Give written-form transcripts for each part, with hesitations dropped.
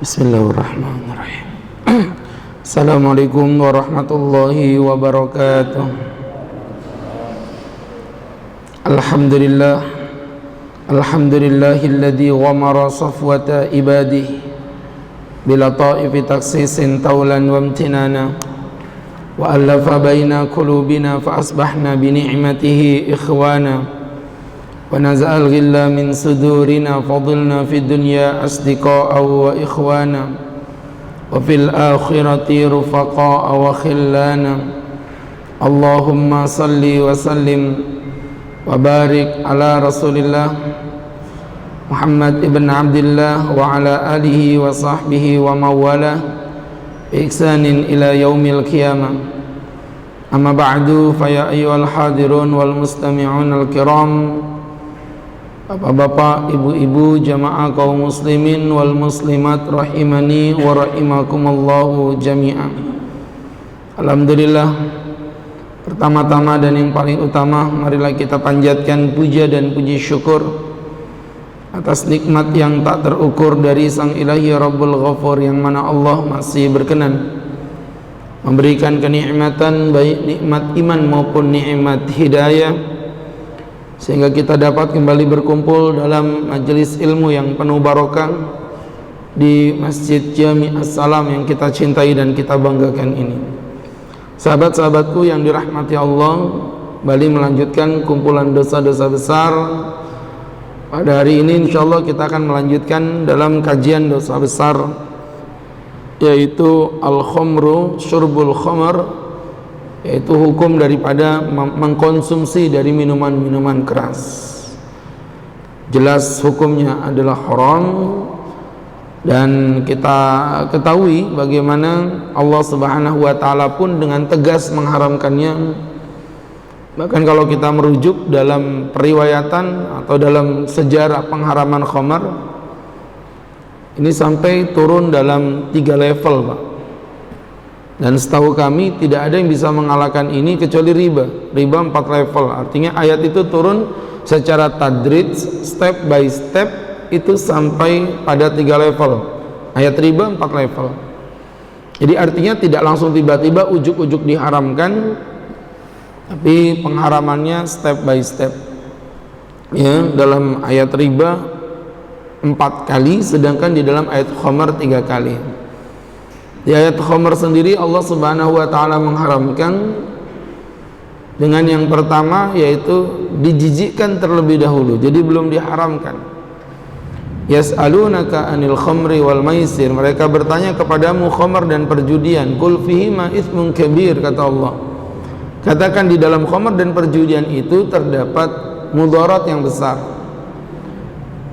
Bismillahirrahmanirrahim. Assalamualaikum warahmatullahi wabarakatuh. Alhamdulillah, alhamdulillahilladzi ghamara safwata ibadihi bila ta'ifi taksisin taulan wa imtinana wa allafa baina qulubina fa asbahna bi ni'matihi ikhwana wa naza'al ghilla min sudurina fadilna fid dunya asdiqa'a wa ikhwana wa fil akhirati rufaqa'a wa khillana. Allahumma salli wa sallim wa barik ala rasulillah Muhammad ibn Abdillah wa ala alihi wa sahbihi wa mawala bi ihsanin ila yaumil qiyamah. Amma ba'du, fa ya ayyuhal hadirun wal mustami'un al kiram, bapak-bapak, ibu-ibu, jamaah kaum muslimin wal muslimat rahimani wa rahimakumullahu jami'an. Alhamdulillah, pertama-tama dan yang paling utama, marilah kita panjatkan puja dan puji syukur atas nikmat yang tak terukur dari Sang Ilahi Rabbul Ghafur, yang mana Allah masih berkenan memberikan kenikmatan, baik nikmat iman maupun nikmat hidayah, sehingga kita dapat kembali berkumpul dalam majelis ilmu yang penuh barokah di Masjid Jami As-Salam yang kita cintai dan kita banggakan ini. Sahabat-sahabatku yang dirahmati Allah, kembali melanjutkan kumpulan dosa-dosa besar. Pada hari ini insyaallah kita akan melanjutkan dalam kajian dosa besar, yaitu al-khamru, syurbul khamr, yaitu hukum daripada mengkonsumsi dari minuman-minuman keras. Jelas hukumnya adalah haram, dan kita ketahui bagaimana Allah Subhanahu wa taala pun dengan tegas mengharamkannya. Bahkan kalau kita merujuk dalam periwayatan atau dalam sejarah pengharaman khamar, ini sampai turun dalam 3 level, Pak. Dan setahu kami tidak ada yang bisa mengalahkan ini kecuali riba. Riba 4 level. Artinya ayat itu turun secara tadrij, step by step, itu sampai pada 3 level. Ayat riba 4 level. Jadi artinya tidak langsung tiba-tiba ujuk-ujuk diharamkan, tapi pengharamannya step by step. Ya, dalam ayat riba 4 kali, sedangkan di dalam ayat khamar 3 kali. Di ayat khamar sendiri Allah Subhanahu wa taala mengharamkan dengan yang pertama, yaitu dijijikkan terlebih dahulu. Jadi belum diharamkan. Yas'alunaka 'anil khamri wal maisir, mereka bertanya kepadamu khamar dan perjudian. Qul fihima itsmun kabir, kata Allah. Katakan di dalam khamar dan perjudian itu terdapat mudarat yang besar.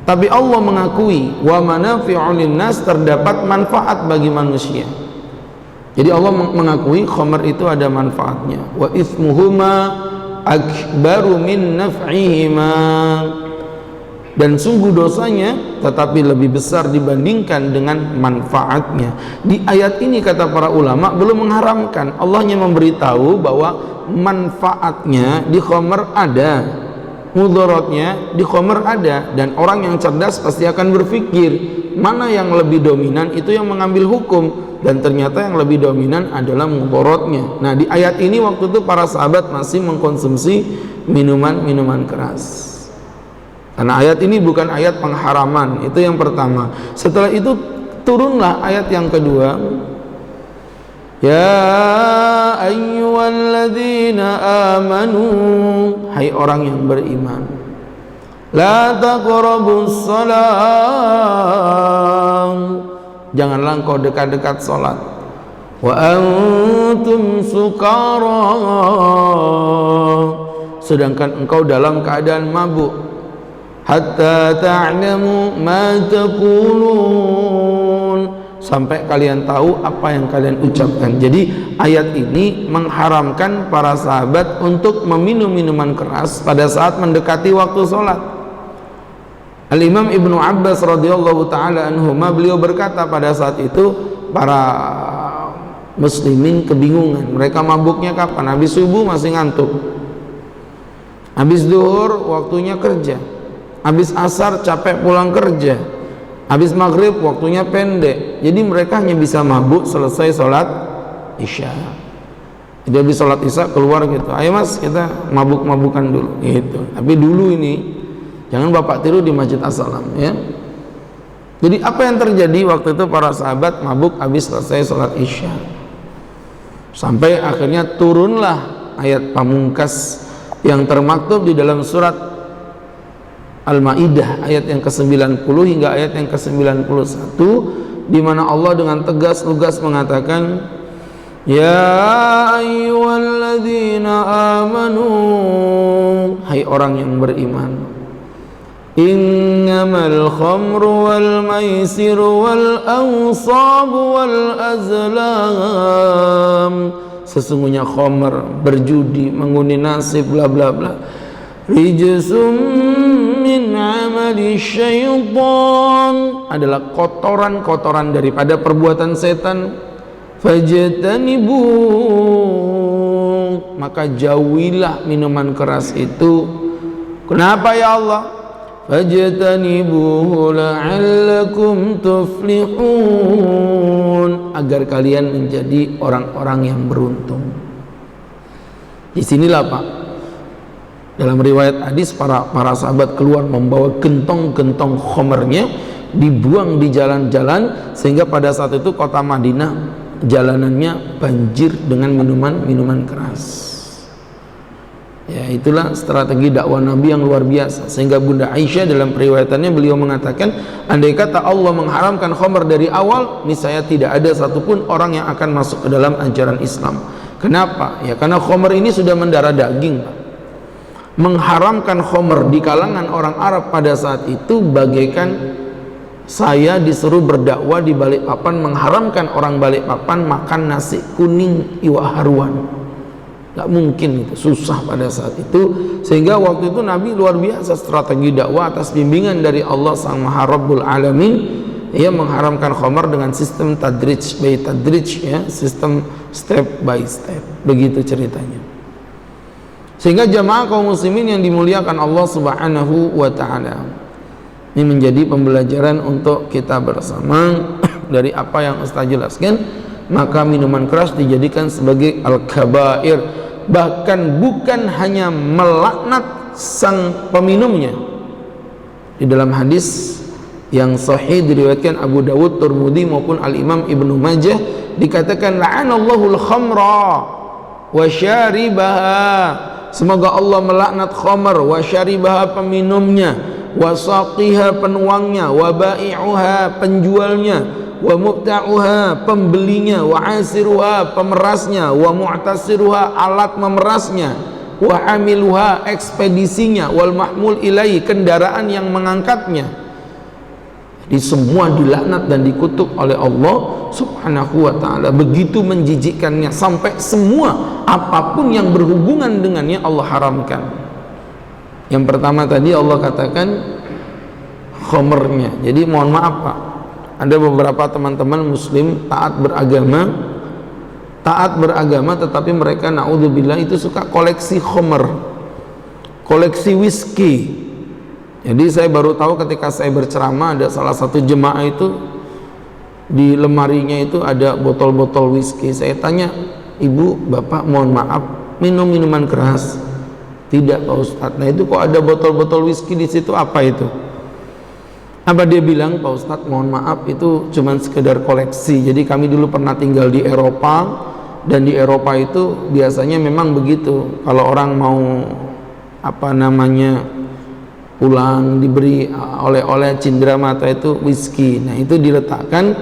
Tapi Allah mengakui wa manafi'un linnas, terdapat manfaat bagi manusia. Jadi Allah mengakui khamar itu ada manfaatnya. Wa itsmuhuma akbaru min naf'ihima, dan sungguh dosanya tetapi lebih besar dibandingkan dengan manfaatnya. Di ayat ini kata para ulama belum mengharamkan, Allah hanya memberitahu bahwa manfaatnya di khamar ada, mudaratnya di khamar ada, dan orang yang cerdas pasti akan berpikir mana yang lebih dominan, itu yang mengambil hukum, dan ternyata yang lebih dominan adalah mudaratnya. Nah, di ayat ini waktu itu para sahabat masih mengkonsumsi minuman-minuman keras. Karena ayat ini bukan ayat pengharaman, itu yang pertama. Setelah itu turunlah ayat yang kedua. Ya ayyuhalladzina amanu, hai orang yang beriman, la taqrabus salat, janganlah engkau dekat-dekat salat, wa antum sukara, sedangkan engkau dalam keadaan mabuk, hatta ta'lamu ma taqulun, sampai kalian tahu apa yang kalian ucapkan. Jadi ayat ini mengharamkan para sahabat untuk meminum minuman keras pada saat mendekati waktu sholat. Al-Imam Ibnu Abbas radhiyallahu ta'ala anhuma, beliau berkata pada saat itu para muslimin kebingungan, mereka mabuknya kapan? Habis subuh masih ngantuk, habis zuhur waktunya kerja, habis asar capek pulang kerja, Habis maghrib waktunya pendek, jadi mereka hanya bisa mabuk selesai sholat isya. Jadi habis sholat isya keluar gitu, ayo mas kita mabuk-mabukan dulu gitu. Tapi dulu ini jangan bapak tiru di Masjid As-Salam ya. Jadi apa yang terjadi waktu itu, para sahabat mabuk habis selesai sholat isya, sampai akhirnya turunlah ayat pamungkas yang termaktub di dalam surat Al-Maidah ayat yang ke-90 hingga ayat yang ke-91, di mana Allah dengan tegas lugas mengatakan, ya ayyuhalladzina amanu, hai orang yang beriman, innamal khamru wal maisiru wal ansabu wal azlam, sesungguhnya khamr, berjudi, mengundi nasib, bla bla bla, rijsum min amali syaitan, adalah kotoran-kotoran daripada perbuatan setan, fajtanibu, maka jauhilah minuman keras itu. Kenapa ya Allah? Fajtanibuhu la'allakum tuflihun, agar kalian menjadi orang-orang yang beruntung. Disinilah Pak, dalam riwayat hadis para sahabat keluar membawa gentong-gentong khomernya, dibuang di jalan-jalan, sehingga pada saat itu kota Madinah jalanannya banjir dengan minuman-minuman keras. Ya, itulah strategi dakwah Nabi yang luar biasa, sehingga Bunda Aisyah dalam periwayatannya beliau mengatakan, andai kata Allah mengharamkan khamr dari awal, niscaya tidak ada satupun orang yang akan masuk ke dalam ajaran Islam. Kenapa? Ya karena khamr ini sudah mendarah daging Pak. Mengharamkan khamr di kalangan orang Arab pada saat itu bagaikan saya disuruh berdakwah di Balikpapan mengharamkan orang Balikpapan makan nasi kuning iwak haruan. Gak mungkin, itu susah pada saat itu. Sehingga waktu itu Nabi luar biasa strategi dakwah atas bimbingan dari Allah Sang Maha Rabbul Alamin. Ia mengharamkan khamr dengan sistem tadrij by tadrij ya, sistem step by step, begitu ceritanya. Sehingga jamaah kaum muslimin yang dimuliakan Allah Subhanahu wa ta'ala, ini menjadi pembelajaran untuk kita bersama dari apa yang Ustaz jelaskan. Maka minuman keras dijadikan sebagai al-kabair, bahkan bukan hanya melaknat sang peminumnya. Di dalam hadis yang sahih diriwayatkan Abu Dawud, Tirmidzi maupun Al-Imam Ibnu Majah, dikatakan la'anallahu al-khamra wa syaribaha, semoga Allah melaknat khamr, wa syaribaha peminumnya, wa saqiha penuangnya, wa bai'uha penjualnya, wa mubta'uha pembelinya, wa asiruha pemerasnya, wa mu'tasiruha alat memerasnya, wa amiluha ekspedisinya, wal mahmul ilai kendaraan yang mengangkatnya. Jadi semua dilaknat dan dikutuk oleh Allah Subhanahu wa ta'ala. Begitu menjijikkannya, sampai semua apapun yang berhubungan dengannya Allah haramkan. Yang pertama tadi Allah katakan khamrnya. Jadi mohon maaf Pak, ada beberapa teman-teman muslim taat beragama tetapi mereka naudzubillah itu suka koleksi khamr, koleksi whisky. Jadi saya baru tahu ketika saya berceramah, ada salah satu jemaah itu di lemarinya itu ada botol-botol whisky. Saya tanya, ibu, bapak mohon maaf minum minuman keras? Tidak Pak Ustadz. Nah itu kok ada botol-botol whisky di situ, apa itu? Apa dia bilang, Pak Ustadz mohon maaf itu cuman sekedar koleksi. Jadi kami dulu pernah tinggal di Eropa, dan di Eropa itu biasanya memang begitu. Kalau orang mau pulang diberi oleh-oleh cindera mata itu whisky. Nah itu diletakkan,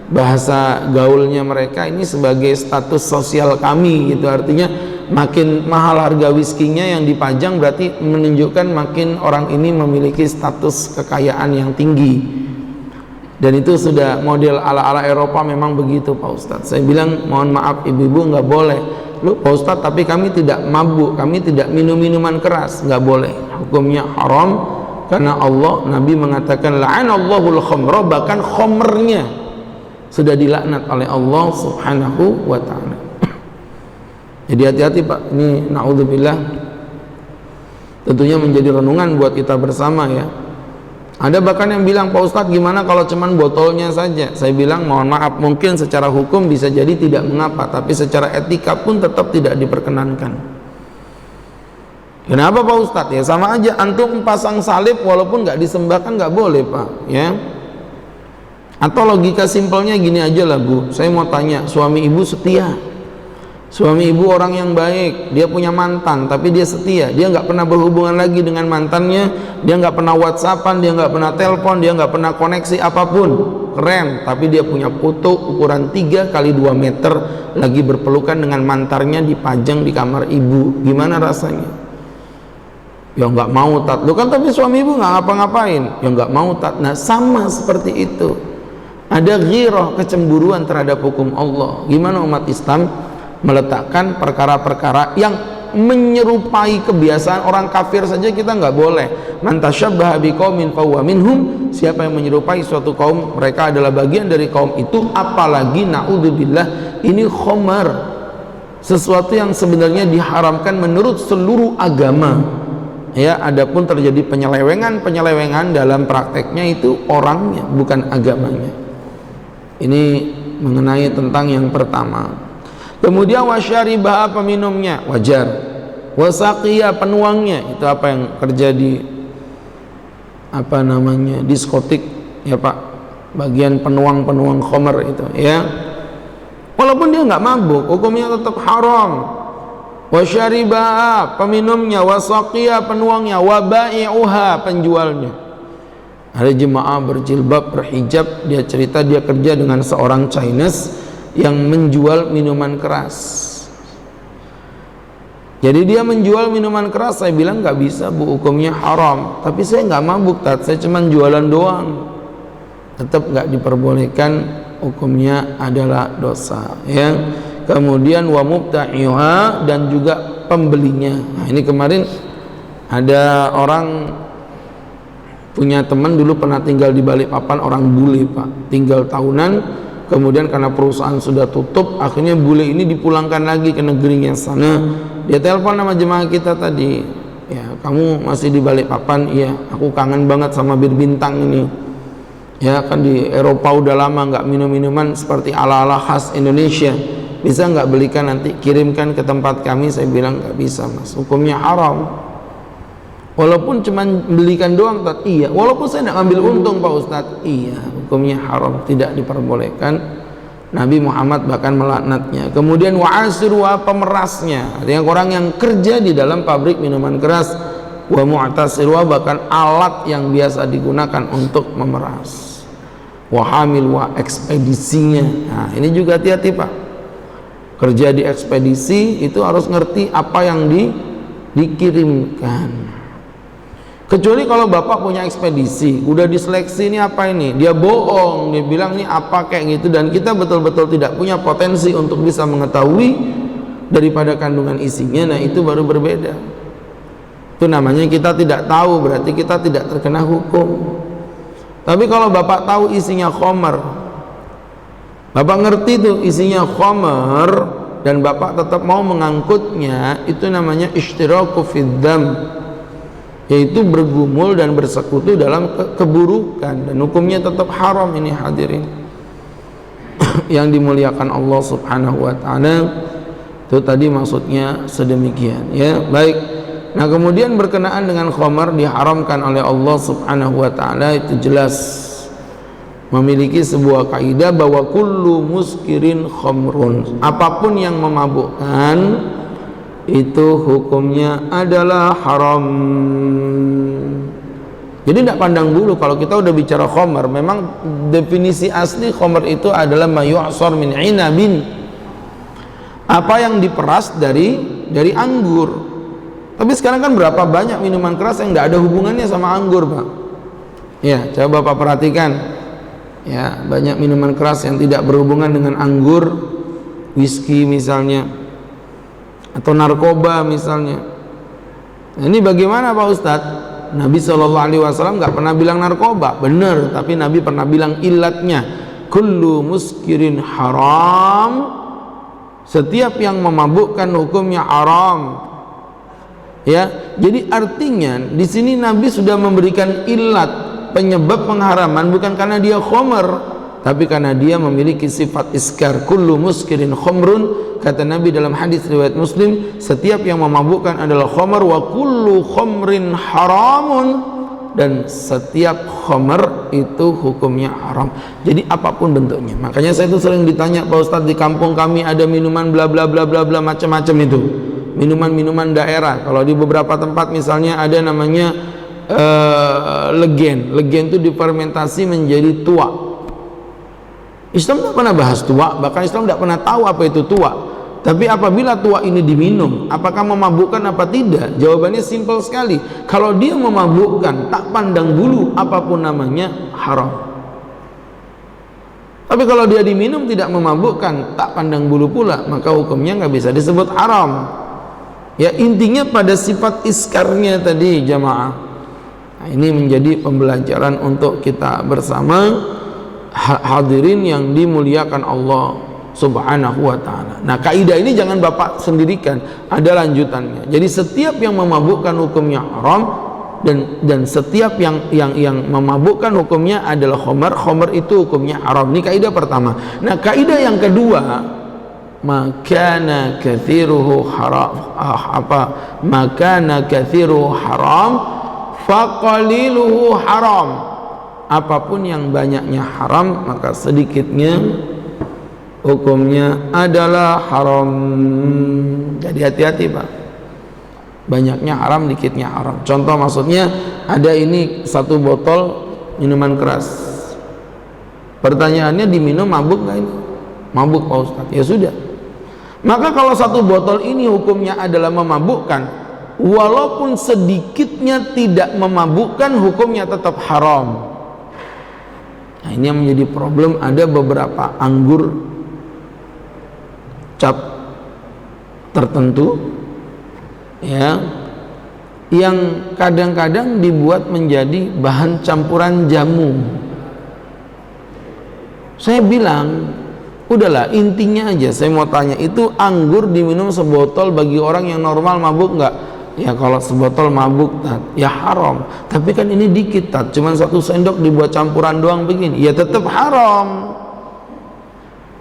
bahasa gaulnya mereka ini sebagai status sosial kami gitu. Artinya makin mahal harga whisky-nya yang dipajang berarti menunjukkan makin orang ini memiliki status kekayaan yang tinggi. Dan itu sudah model ala-ala Eropa memang begitu Pak Ustadz. Saya bilang mohon maaf ibu-ibu nggak boleh. Lu Pak Ustadz, tapi kami tidak mabuk, kami tidak minum minuman keras. Nggak boleh, hukumnya haram. Karena Allah, Nabi mengatakan la'anallahul khamra, bahkan khamrnya sudah dilaknat oleh Allah Subhanahu wa ta'ala. Jadi hati-hati Pak, ini na'udzubillah tentunya menjadi renungan buat kita bersama ya. Ada bahkan yang bilang, Pak Ustadz gimana kalau cuman botolnya saja? Saya bilang mohon maaf, mungkin secara hukum bisa jadi tidak mengapa, tapi secara etika pun tetap tidak diperkenankan. Kenapa Pak Ustadz? Ya sama aja, antum pasang salib walaupun nggak disembah kan nggak boleh Pak, ya. Atau logika simpelnya gini aja lah Bu, saya mau tanya, suami ibu setia, suami ibu orang yang baik, dia punya mantan tapi dia setia, dia nggak pernah berhubungan lagi dengan mantannya, dia nggak pernah whatsappan, dia nggak pernah telepon, dia nggak pernah koneksi apapun, keren. Tapi dia punya foto ukuran 3 kali 2 meter lagi berpelukan dengan mantannya dipajang di kamar ibu, gimana rasanya? Ya nggak mau tat, lu kan tapi suami ibu nggak ngapa-ngapain, ya nggak mau tat. Nah sama seperti itu, ada ghirah, kecemburuan terhadap hukum Allah. Gimana umat Islam meletakkan perkara-perkara yang menyerupai kebiasaan orang kafir saja kita nggak boleh. Man tasyabbaha biqaumin fahuwa minhum, siapa yang menyerupai suatu kaum mereka adalah bagian dari kaum itu. Apalagi naudzubillah ini khamar, sesuatu yang sebenarnya diharamkan menurut seluruh agama. Ya, adapun terjadi penyelewengan dalam prakteknya itu orangnya, bukan agamanya. Ini mengenai tentang yang pertama. Kemudian wasyaribah, peminumnya wajar, wasaqiyah, penuangnya, itu apa yang kerja di apa namanya diskotik ya Pak, bagian penuang khamar itu ya, walaupun dia nggak mabuk hukumnya tetap haram. Wasyaribah, peminumnya, wasaqiyah, penuangnya, wabai'uha, penjualnya. Ada jemaah berjilbab, berhijab, dia cerita dia kerja dengan seorang Chinese yang menjual minuman keras. Jadi dia menjual minuman keras, saya bilang nggak bisa Bu, hukumnya haram. Tapi saya nggak mabuk tat, saya cuma jualan doang. Tetap nggak diperbolehkan, hukumnya adalah dosa ya. Kemudian wa mubta'iha, dan juga pembelinya. Nah ini kemarin ada orang punya teman dulu pernah tinggal di Balikpapan, orang bule Pak, tinggal tahunan, kemudian karena perusahaan sudah tutup, akhirnya bule ini dipulangkan lagi ke negerinya sana. Dia telepon sama jemaah kita tadi, ya kamu masih di Balikpapan? Iya, aku kangen banget sama Bir Bintang ini. Ya kan di Eropa udah lama nggak minum minuman seperti ala-ala khas Indonesia, bisa nggak belikan nanti kirimkan ke tempat kami? Saya bilang nggak bisa Mas, hukumnya haram. Walaupun cuma belikan doang Ustaz, iya. Walaupun saya tidak ambil untung Pak Ustadz, iya, hukumnya haram, tidak diperbolehkan. Nabi Muhammad bahkan melaknatnya. Kemudian wa'asirwa, pemerasnya, artinya orang yang kerja di dalam pabrik minuman keras. Wa mu'tasirwa, bahkan alat yang biasa digunakan untuk memeras. Wa hamil wa, ekspedisinya. Nah ini juga hati-hati Pak, kerja di ekspedisi itu harus ngerti apa yang dikirimkan. Kecuali kalau Bapak punya ekspedisi, udah diseleksi ini apa ini, dia bohong, dia bilang ini apa kayak gitu, dan kita betul-betul tidak punya potensi untuk bisa mengetahui daripada kandungan isinya, nah itu baru berbeda. Itu namanya kita tidak tahu, berarti kita tidak terkena hukum. Tapi kalau Bapak tahu isinya khamar, Bapak ngerti tuh isinya khamar, dan Bapak tetap mau mengangkutnya, itu namanya ishtiraku fiddam, yaitu bergumul dan bersekutu dalam keburukan, dan hukumnya tetap haram. Ini hadirin yang dimuliakan Allah Subhanahu wa taala, itu tadi maksudnya sedemikian ya. Baik, nah kemudian berkenaan dengan khamar diharamkan oleh Allah Subhanahu wa taala, itu jelas memiliki sebuah kaidah bahwa kullu muskirin khamrun, apapun yang memabukkan itu hukumnya adalah haram. Jadi tidak pandang bulu. Kalau kita udah bicara khamar, memang definisi asli khamar itu adalah mayu'sar min inabin, apa yang diperas dari anggur. Tapi sekarang kan berapa banyak minuman keras yang tidak ada hubungannya sama anggur Pak. Ya, coba Bapak perhatikan ya, banyak minuman keras yang tidak berhubungan dengan anggur, whisky misalnya, atau narkoba misalnya. Nah, ini bagaimana Pak Ustadz? Nabi SAW nggak pernah bilang narkoba, benar, tapi Nabi pernah bilang ilatnya, kullu muskirin haram, setiap yang memabukkan hukumnya haram. Ya, jadi artinya di sini Nabi sudah memberikan ilat penyebab pengharaman bukan karena dia khamr, tapi karena dia memiliki sifat iskar. Kullu muskirin khamrun, kata Nabi dalam hadis riwayat Muslim, setiap yang memabukkan adalah khamr, wa kullu khamrin haramun, dan setiap khamr itu hukumnya haram. Jadi apapun bentuknya. Makanya saya itu sering ditanya, Pak Ustadz, di kampung kami ada minuman bla bla bla bla bla macam-macam itu. Minuman-minuman daerah. Kalau di beberapa tempat misalnya ada namanya legen. Legen itu difermentasi menjadi tua. Islam tidak pernah bahas tua, bahkan Islam tidak pernah tahu apa itu tua. Tapi apabila tua ini diminum, apakah memabukkan apa tidak? Jawabannya simpel sekali. Kalau dia memabukkan, tak pandang bulu apapun namanya, haram. Tapi kalau dia diminum tidak memabukkan, tak pandang bulu pula, maka hukumnya nggak bisa disebut haram. Ya, intinya pada sifat iskarnya tadi, jamaah. Nah, ini menjadi pembelajaran untuk kita bersama, hadirin yang dimuliakan Allah Subhanahu wa ta'ala. Nah, kaidah ini jangan Bapak sendirikan, ada lanjutannya. Jadi setiap yang memabukkan hukumnya haram, dan setiap yang memabukkan hukumnya adalah khamar. Khamar itu hukumnya haram. Ini kaidah pertama. Nah, kaidah yang kedua, makana kathiruhu haram, makana kathiruhu haram faqaliluhu haram. Apapun yang banyaknya haram, maka sedikitnya hukumnya adalah haram. Jadi hati-hati, Pak. Banyaknya haram, dikitnya haram. Contoh maksudnya, ada ini satu botol minuman keras. Pertanyaannya, diminum mabuk nggak ini? Mabuk, Pak Ustadz. Ya sudah. Maka kalau satu botol ini hukumnya adalah memabukkan, walaupun sedikitnya tidak memabukkan, hukumnya tetap haram. Nah, ini yang menjadi problem. Ada beberapa anggur cap tertentu, ya, yang kadang-kadang dibuat menjadi bahan campuran jamu. Saya bilang, udahlah, intinya aja saya mau tanya, itu anggur diminum sebotol bagi orang yang normal mabuk nggak? Ya kalau sebotol mabuk, ya haram. Tapi kan ini dikit, cuman 1 sendok dibuat campuran doang begini, ya tetap haram.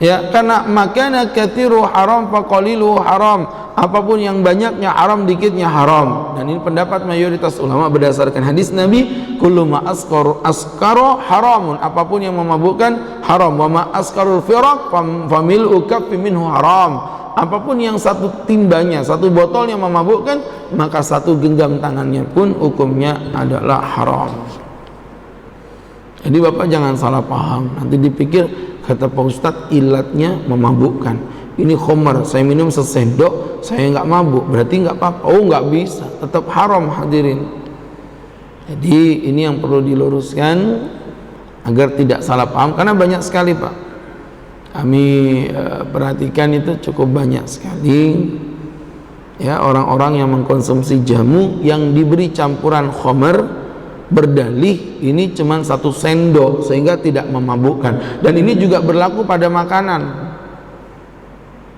Ya, karena makana kathiru haram faqalilu haram. Apapun yang banyaknya haram, dikitnya haram. Dan ini pendapat mayoritas ulama berdasarkan hadis Nabi, kullu ma askara haramun. Apapun yang memabukkan haram. Wa ma askarul firaq famil'u kaffi minhu haram. Apapun yang satu timbanya, satu botolnya memabukkan, maka satu genggam tangannya pun hukumnya adalah haram. Jadi Bapak jangan salah paham, nanti dipikir kata Pak Ustadz ilatnya memabukkan. Ini khamar, saya minum sesendok, saya nggak mabuk, berarti nggak apa-apa. Oh, nggak bisa, tetap haram, hadirin. Jadi ini yang perlu diluruskan agar tidak salah paham, karena banyak sekali, Pak. Kami perhatikan itu cukup banyak sekali, ya, orang-orang yang mengkonsumsi jamu yang diberi campuran khamar, berdalih ini cuma 1 sendok sehingga tidak memabukkan. Dan ini juga berlaku pada makanan.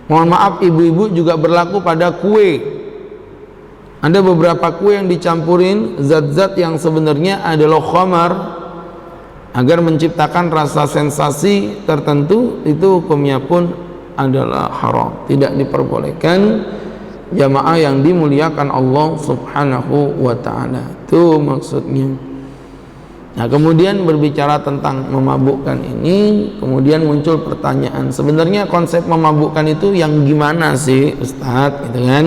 Mohon maaf, ibu-ibu, juga berlaku pada kue. Ada beberapa kue yang dicampurin zat-zat yang sebenarnya adalah khamar agar menciptakan rasa sensasi tertentu, itu hukumnya pun adalah haram, tidak diperbolehkan. Jamaah yang dimuliakan Allah Subhanahu wa ta'ala, itu maksudnya. Nah, kemudian berbicara tentang memabukkan ini, kemudian muncul pertanyaan, sebenarnya konsep memabukkan itu yang gimana sih, Ustadz, gitu kan?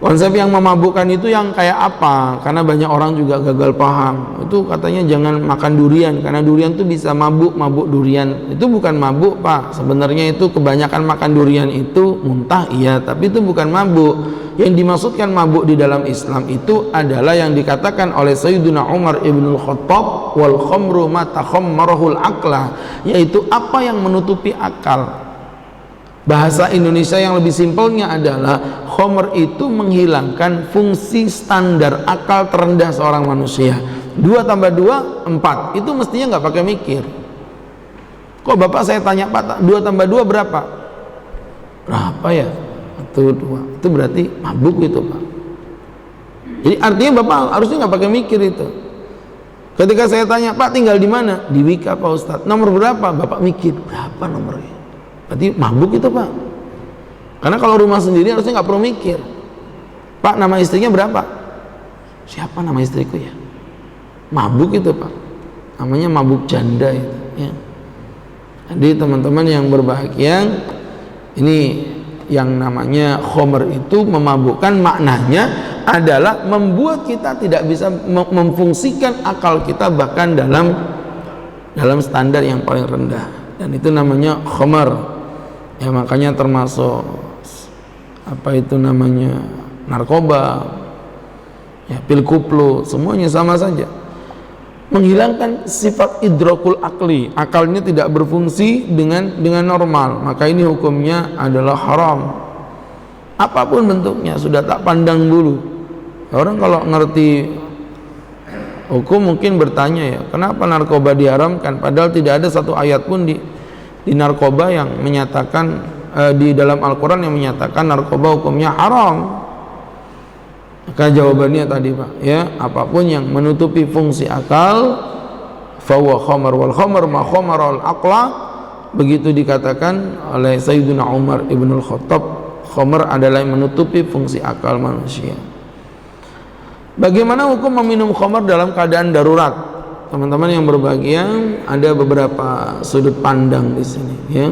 Konsep yang memabukkan itu yang kayak apa? Karena banyak orang juga gagal paham. Itu katanya jangan makan durian, karena durian itu bisa mabuk durian. Itu bukan mabuk, Pak. Sebenarnya itu kebanyakan makan durian itu muntah, iya, tapi itu bukan mabuk. Yang dimaksudkan mabuk di dalam Islam itu adalah yang dikatakan oleh Sayyidina Umar ibn al-Khattab, wal khamru ma takhammarahul aqla, yaitu apa yang menutupi akal. Bahasa Indonesia yang lebih simpelnya adalah khamr itu menghilangkan fungsi standar akal terendah seorang manusia. 2 tambah 2 4, itu mestinya nggak pakai mikir. Kok Bapak saya tanya, Pak, 2 tambah 2 berapa? Berapa ya? 1, 2. Itu berarti mabuk itu, Pak. Jadi artinya Bapak harusnya nggak pakai mikir itu. Ketika saya tanya, Pak tinggal di mana? Di Wika Pak Ustadz. Nomor berapa? Bapak mikir, berapa nomornya? Berarti mabuk itu Pak. Karena kalau rumah sendiri harusnya nggak perlu mikir. Pak, nama istrinya berapa? Siapa nama istriku ya? Mabuk itu Pak. Namanya mabuk janda itu. Ya. Jadi teman-teman yang berbahagia, ini yang namanya khomer itu memabukkan, maknanya adalah membuat kita tidak bisa memfungsikan akal kita bahkan dalam standar yang paling rendah, dan itu namanya khomer. Ya, makanya termasuk apa itu namanya narkoba, ya, pil kuplu, semuanya sama saja menghilangkan sifat idrakul akli, akalnya tidak berfungsi dengan normal, maka ini hukumnya adalah haram apapun bentuknya, sudah tak pandang bulu. Orang kalau ngerti hukum mungkin bertanya, ya kenapa narkoba diharamkan, padahal tidak ada satu ayat pun di narkoba yang menyatakan di dalam Al-Quran yang menyatakan narkoba hukumnya haram. Maka jawabannya tadi Pak, ya, apapun yang menutupi fungsi akal, fahuwa khamar wal khamar ma khamara al aqla, begitu dikatakan oleh Sayyidina Umar ibn al-Khattab, khamar adalah yang menutupi fungsi akal manusia. Bagaimana hukum meminum khamar dalam keadaan darurat? Teman-teman yang berbahagia, ada beberapa sudut pandang di sini, ya.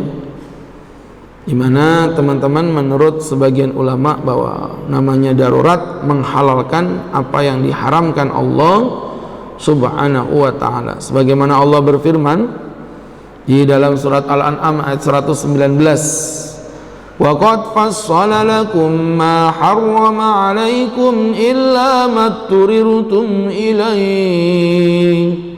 Di mana teman-teman menurut sebagian ulama bahwa namanya darurat menghalalkan apa yang diharamkan Allah Subhanahu wa ta'ala, sebagaimana Allah berfirman di dalam surat Al-An'am ayat 119, wa qad fassala lakum ma harrama 'alaikum illa ma turirtum ilaihi,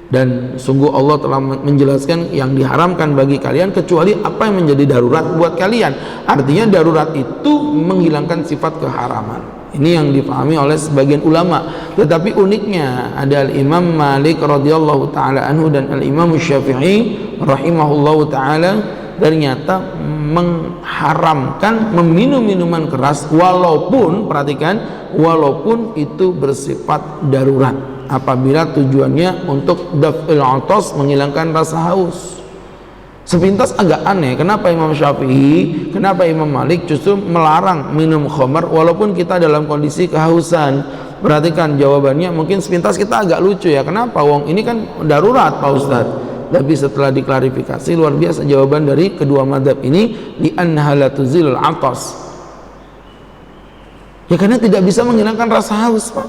dan sungguh Allah telah menjelaskan yang diharamkan bagi kalian kecuali apa yang menjadi darurat buat kalian. Artinya darurat itu menghilangkan sifat keharaman. Ini yang dipahami oleh sebagian ulama. Tetapi uniknya ada Al-Imam Malik radhiyallahu taala anhu dan Al-Imam Syafi'i rahimahullahu taala ternyata mengharamkan meminum minuman keras walaupun, perhatikan, walaupun itu bersifat darurat, apabila tujuannya untuk daf'il atas, menghilangkan rasa haus. Sepintas agak aneh, kenapa Imam Syafi'i, kenapa Imam Malik justru melarang minum khamar walaupun kita dalam kondisi kehausan? Perhatikan jawabannya, mungkin sepintas kita agak lucu ya, kenapa wong ini kan darurat Pak Ustadz. Tapi setelah diklarifikasi luar biasa jawaban dari kedua mazhab ini, di annaha la tuzilul atas. Ya karena tidak bisa menghilangkan rasa haus Pak.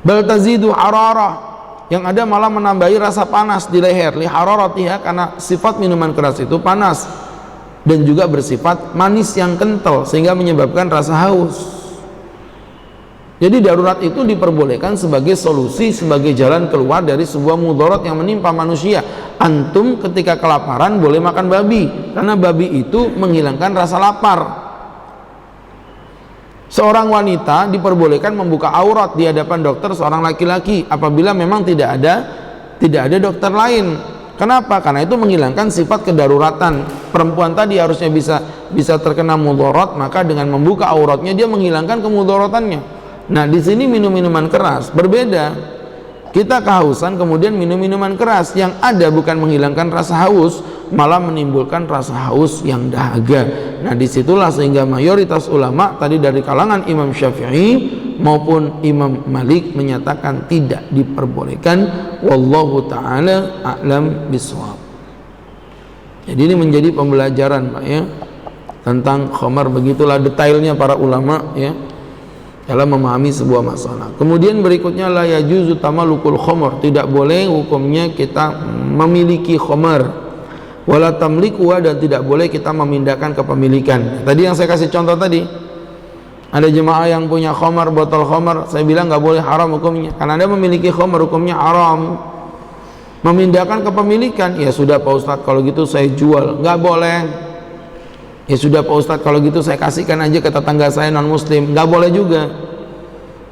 Bal tazidu hararah, yang ada malah menambahi rasa panas di leher, li hararatiha, karena sifat minuman keras itu panas dan juga bersifat manis yang kental sehingga menyebabkan rasa haus. Jadi darurat itu diperbolehkan sebagai solusi, sebagai jalan keluar dari sebuah mudarat yang menimpa manusia. Antum ketika kelaparan boleh makan babi, karena babi itu menghilangkan rasa lapar. Seorang wanita diperbolehkan membuka aurat di hadapan dokter seorang laki-laki apabila memang tidak ada dokter lain. Kenapa? Karena itu menghilangkan sifat kedaruratan. Perempuan tadi harusnya bisa terkena mudarat, maka dengan membuka auratnya dia menghilangkan kemudaratannya. Nah, di sini minum minuman keras berbeda. Kita kehausan kemudian minum minuman keras, yang ada bukan menghilangkan rasa haus, malah menimbulkan rasa haus yang dahaga. Nah, disitulah sehingga mayoritas ulama tadi dari kalangan Imam Syafi'i maupun Imam Malik menyatakan tidak diperbolehkan. Wallahu ta'ala a'lam bishawab. Jadi ini menjadi pembelajaran Pak, ya, tentang khamar. Begitulah detailnya para ulama, ya, dalam memahami sebuah masalah. Kemudian berikutnya, la yajuzu tamalukul khamar, tidak boleh hukumnya kita memiliki khamar, wala tamlikuha, dan tidak boleh kita memindahkan kepemilikan. Tadi yang saya kasih contoh tadi, ada jemaah yang punya khamar, botol khamar, saya bilang nggak boleh, haram hukumnya. Karena Anda memiliki khamar hukumnya haram. Memindahkan kepemilikan, ya sudah Pak Ustadz kalau gitu saya jual, nggak boleh. Ya sudah Pak Ustadz kalau gitu saya kasihkan aja ke tetangga saya non muslim, nggak boleh juga.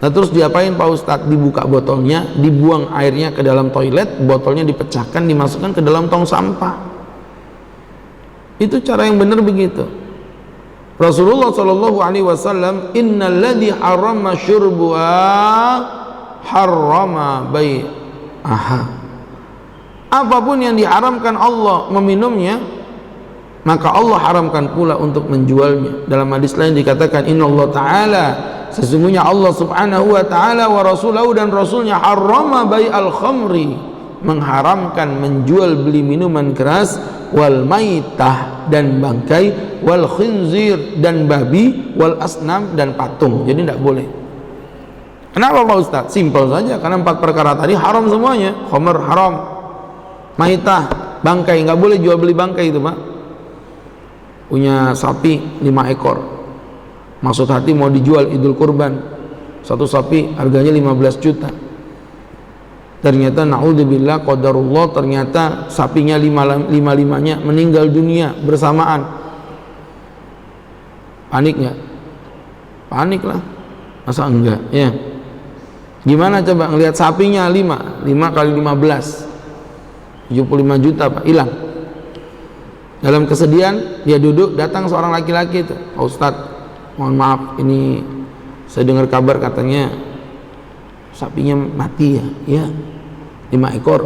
Nah terus diapain Pak Ustadz? Dibuka botolnya, dibuang airnya ke dalam toilet, botolnya dipecahkan, dimasukkan ke dalam tong sampah. Itu cara yang benar begitu. Rasulullah SAW, innalladzi harrama syurbuha harrama Aha. Apapun yang diharamkan Allah meminumnya, maka Allah haramkan pula untuk menjualnya. Dalam hadis lain dikatakan, innallaha ta'ala, sesungguhnya Allah subhanahu wa ta'ala wa rasulahu, dan rasulnya, harrama bai'al khamri, mengharamkan menjual beli minuman keras, wal maitah, dan bangkai, wal khinzir, dan babi, wal asnam, dan patung. Jadi tidak boleh. Kenapa Pak Ustaz? Simpel saja, karena 4 perkara tadi haram semuanya. Khamr haram, maitah, bangkai, nggak boleh jual beli bangkai itu Pak. Punya sapi 5 ekor, maksud hati mau dijual idul kurban, satu sapi harganya 15 juta. Ternyata naudzubillah qadarullah, ternyata sapinya lima-limanya meninggal dunia bersamaan. Panik nggak? Panik lah, masa enggak ya? Gimana coba ngelihat sapinya 5 kali 15 75 juta Pak, hilang. Dalam kesedihan dia duduk, datang seorang laki-laki itu, Pak Ustadz, mohon maaf, ini saya dengar kabar katanya sapinya mati ya. Ya, 5 ekor.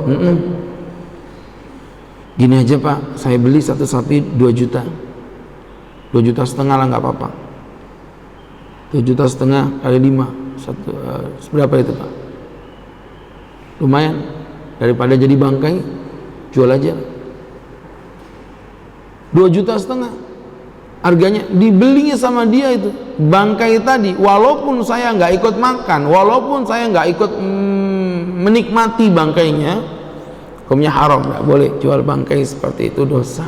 Gini aja Pak, saya beli satu sapi 2 juta 2,5 juta lah, nggak apa-apa. 2,5 juta kali 5 berapa itu Pak? Lumayan, daripada jadi bangkai, jual aja. 2,5 juta harganya, dibelinya sama dia itu bangkai tadi. Walaupun saya nggak ikut makan, walaupun saya nggak ikut menikmati bangkainya, hukumnya haram, nggak boleh jual bangkai seperti itu, dosa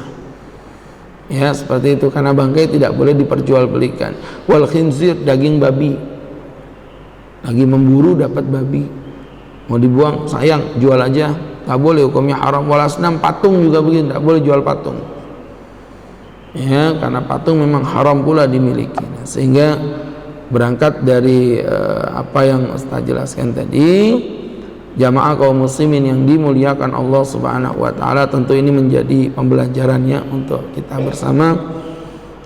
ya, seperti itu, karena bangkai tidak boleh diperjualbelikan. Wal khinzir, daging babi, lagi memburu dapat babi, mau dibuang, sayang, jual aja, nggak boleh, hukumnya haram. Wal asnam, patung juga begitu, nggak boleh jual patung ya, karena patung memang haram pula dimiliki. Nah, sehingga berangkat dari apa yang Ustaz jelaskan tadi, jamaah kaum muslimin yang dimuliakan Allah subhanahu wa ta'ala, tentu ini menjadi pembelajarannya untuk kita bersama.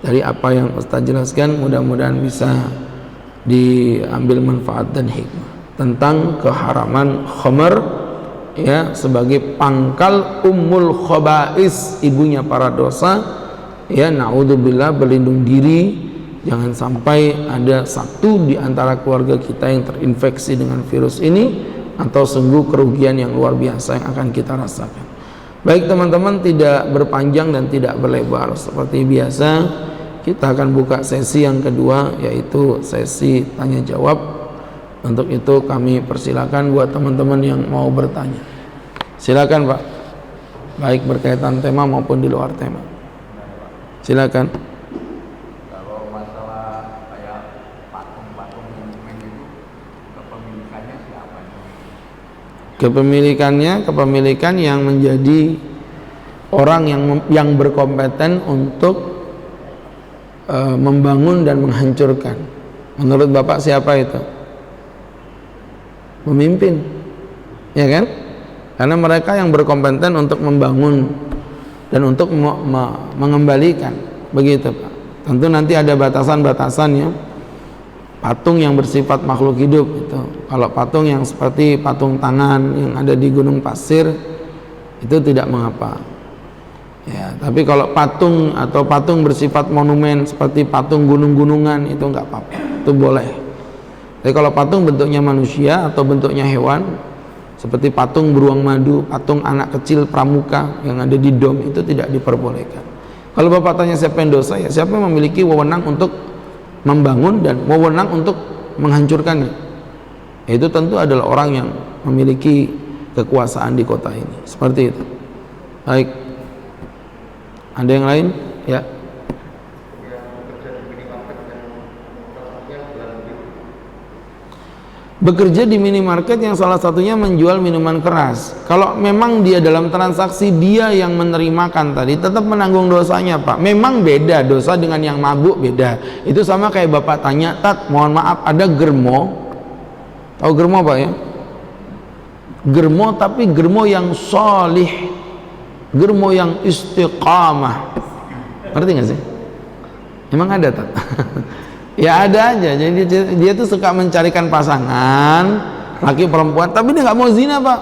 Dari apa yang Ustaz jelaskan, mudah-mudahan bisa diambil manfaat dan hikmah tentang keharaman khamr ya, sebagai pangkal ummul khaba'is, ibunya para dosa ya. Naudzubillah, berlindung diri jangan sampai ada satu di antara keluarga kita yang terinfeksi dengan virus ini, atau sungguh kerugian yang luar biasa yang akan kita rasakan. Baik teman-teman, tidak berpanjang dan tidak berlebar, seperti biasa kita akan buka sesi yang kedua, yaitu sesi tanya jawab. Untuk itu kami persilakan buat teman-teman yang mau bertanya, silakan Pak, baik berkaitan tema maupun di luar tema. Silakan. Kalau masalah kayak patung-patung monumen itu, kepemilikannya siapa? Kepemilikan yang menjadi orang yang berkompeten untuk membangun dan menghancurkan. Menurut Bapak siapa itu? Pemimpin, ya kan? Karena mereka yang berkompeten untuk membangun dan untuk mengembalikan, begitu Pak. Tentu nanti ada batasan-batasannya. Patung yang bersifat makhluk hidup itu, kalau patung yang seperti patung tangan yang ada di gunung pasir itu tidak mengapa ya, tapi kalau patung atau patung bersifat monumen seperti patung gunung-gunungan itu nggak apa-apa, itu boleh. Tapi kalau patung bentuknya manusia atau bentuknya hewan seperti patung beruang madu, patung anak kecil pramuka yang ada di dom, itu tidak diperbolehkan. Kalau Bapak tanya siapa yang dosa, ya siapa yang memiliki wewenang untuk membangun dan wewenang untuk menghancurkannya, itu tentu adalah orang yang memiliki kekuasaan di kota ini. Seperti itu. Baik, ada yang lain? Ya. Bekerja di minimarket yang salah satunya menjual minuman keras. Kalau memang dia dalam transaksi dia yang menerimakan tadi, tetap menanggung dosanya Pak. Memang beda dosa dengan yang mabuk, beda. Itu sama kayak Bapak tanya, Tat, mohon maaf, ada germo. Tahu germo Pak ya? Germo, tapi germo yang solih, germo yang istiqamah. Ngerti nggak sih? Emang ada Tat? Ya ada aja. Jadi dia tuh suka mencarikan pasangan laki perempuan, tapi dia nggak mau zina Pak.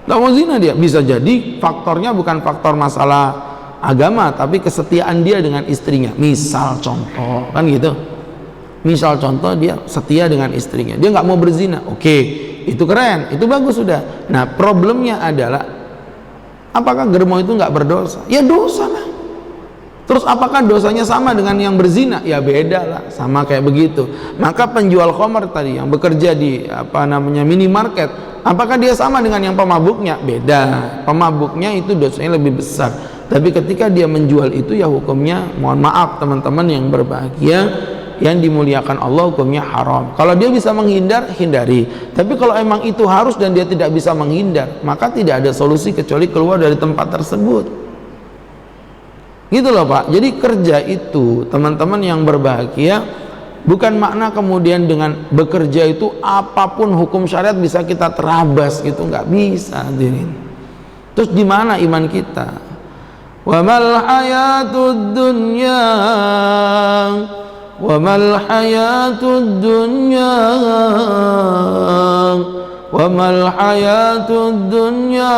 nggak mau zina dia. Bisa jadi faktornya bukan faktor masalah agama, tapi kesetiaan dia dengan istrinya. Misal contoh, kan gitu. Misal contoh dia setia dengan istrinya, dia nggak mau berzina. Oke, itu keren, itu bagus sudah. Nah, problemnya adalah apakah germo itu nggak berdosa? Ya dosa lah. Terus apakah dosanya sama dengan yang berzina? Ya beda lah, sama kayak begitu. Maka penjual khamar tadi yang bekerja di minimarket, apakah dia sama dengan yang pemabuknya? Beda. Pemabuknya itu dosanya lebih besar. Tapi ketika dia menjual itu ya hukumnya, mohon maaf teman-teman yang berbahagia, yang dimuliakan Allah, hukumnya haram. Kalau dia bisa menghindar, hindari. Tapi kalau emang itu harus dan dia tidak bisa menghindar, maka tidak ada solusi kecuali keluar dari tempat tersebut. Gitu loh Pak. Jadi kerja itu, teman-teman yang berbahagia, bukan makna kemudian dengan bekerja itu apapun hukum syariat bisa kita terabas gitu, nggak bisa. Terus di mana iman kita? Wa mal hayatud dunya wa mal hayatud dunya wa mal hayatud dunya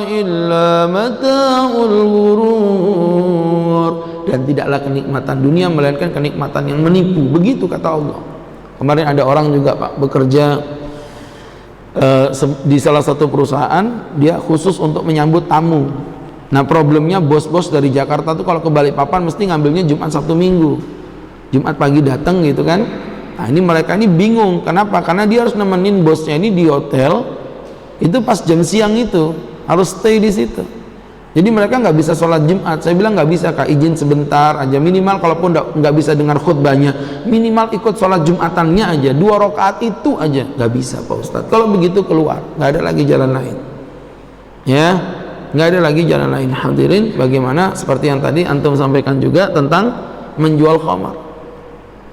illa mata'ul ghurur. Dan tidaklah kenikmatan dunia melainkan kenikmatan yang menipu. Begitu kata Allah. Kemarin ada orang juga Pak bekerja di salah satu perusahaan, dia khusus untuk menyambut tamu. Nah problemnya bos-bos dari Jakarta tuh kalau ke Balikpapan mesti ngambilnya Jumat Sabtu Minggu. Jumat pagi datang gitu kan. Nah ini mereka ini bingung, kenapa? Karena dia harus nemenin bosnya ini di hotel, itu pas jam siang itu harus stay di situ. Jadi mereka nggak bisa sholat Jumat. Saya bilang nggak bisa Kak, izin sebentar aja minimal, kalaupun nggak bisa dengar khutbahnya, minimal ikut sholat Jumatannya aja, 2 rakaat itu aja. Nggak bisa Pak Ustadz. Kalau begitu keluar, nggak ada lagi jalan lain. Ya, nggak ada lagi jalan lain. Hadirin, bagaimana seperti yang tadi antum sampaikan juga tentang menjual khamar.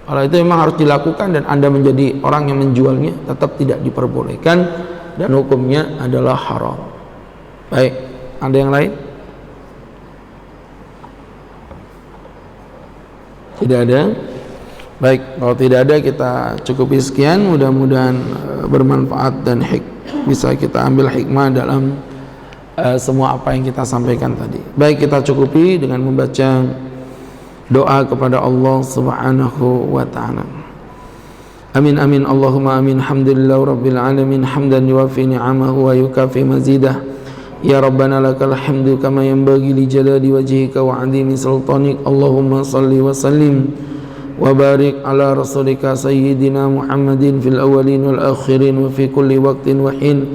Kalau itu memang harus dilakukan dan Anda menjadi orang yang menjualnya, tetap tidak diperbolehkan dan hukumnya adalah haram. Baik, ada yang lain? Tidak ada? Baik, kalau tidak ada kita cukupi sekian. Mudah-mudahan bermanfaat dan bisa kita ambil hikmah dalam semua apa yang kita sampaikan tadi. Baik, kita cukupi dengan membaca doa kepada Allah Subhanahu wa ta'ala. Amin amin Allahumma amin. Alhamdulillah rabbil alamin hamdan yuwafi ni'amahu wa yukafi mazidah. Ya Rabbana lakal hamdu kama yanbaghi li jalali wajhika wa 'azimi sultanik. Allahumma salli wa sallim wa barik ala rasulika sayyidina Muhammadin fil awwalin wal akhirin wa fi kulli waqtin wa hin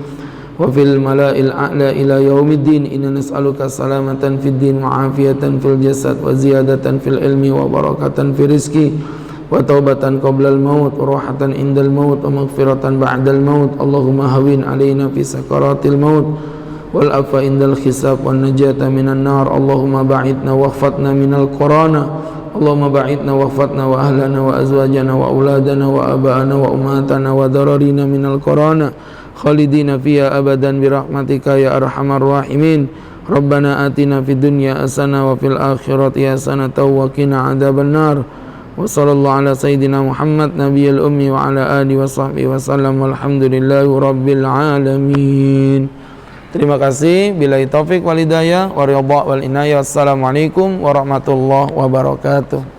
wa fil mala'il a'la ila yaumiddin. Inna nas'aluka salamatan fid din wa afiyatan fil jasad wa ziyadatan fil ilmi wa barakatan fil rizki wa taubatan qabla al maut wa rahatan indal maut wa maghfiratan ba'dal maut. Allahumma hawin alaina fi sakaratil maut wal afa indal hisab wan najata minan nar. Allahumma ba'idna wa khfatna minal qurana. Allahumma ba'idna wa khfatna wa ahlana wa azwajana wa auladana wa aba'ana wa umatana wa dararina minal qurana khalidina fiha abadan birahmatika ya arhamar rahimin. Rabbana atina fid dunya hasanah wa fil akhirati hasanah wa qina adzaban nar. Wa sallallahu ala sayyidina Muhammad nabiyil ummi wa ala alihi wa sahbihi wa sallam. Walhamdulillahi rabbil alamin. Terima kasih. Billahi taufik wal hidayah wa ridha wal inayah. Wassalamualaikum warahmatullahi wabarakatuh.